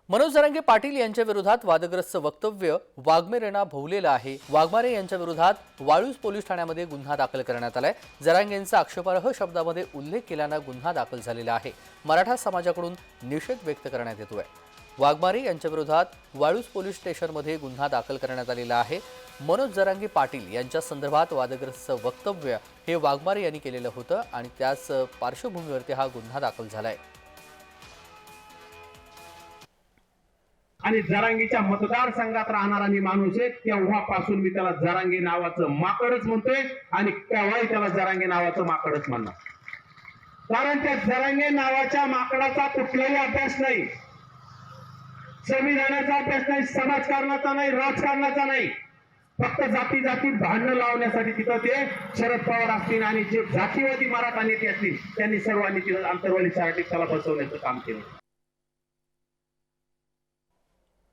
मनोज जरांगे पाटील यांच्या विरोधात वादग्रस्त वक्तव्य वाघमेरेंना भोवलेलं आहे। वाघमारे यांच्या विरोधात वाळूज पोलीस ठाण्यामध्ये गुन्हा दाखल करण्यात आलाय। जरांगेंचा आक्षेपार्ह शब्दामध्ये उल्लेख केल्याने गुन्हा दाखल झालेला आहे। मराठा समाजाकडून निषेध व्यक्त करण्यात येतोय। वाघमारे यांच्या विरोधात वाळूज पोलीस स्टेशनमध्ये गुन्हा दाखल करण्यात आलेला आहे। मनोज जरांगे पाटील यांच्या संदर्भात वादग्रस्त वक्तव्य हे वाघमारे यांनी केलेलं होतं आणि त्याच पार्श्वभूमीवरती हा गुन्हा दाखल झालाय। आणि जरांगेच्या मतदारसंघात राहणारा मी माणूस आहे, तेव्हापासून मी त्याला जरांगे नावाचं माकडच म्हणतोय आणि तेव्हाही त्याला जरांगे नावाचं माकडच म्हणणार। कारण त्या जरांगे नावाच्या माकडाचा कुठलाही अभ्यास नाही, संविधानाचा अभ्यास नाही, समाजकारणाचा नाही, राजकारणाचा नाही, फक्त जाती जाती भांडण लावण्यासाठी तिथं ते शरद पवार असतील आणि जे जातीवादी मराठा नेते असतील त्यांनी सर्वांनी तिथं आंतरवाली साठी त्याला बसवण्याचं काम केलं।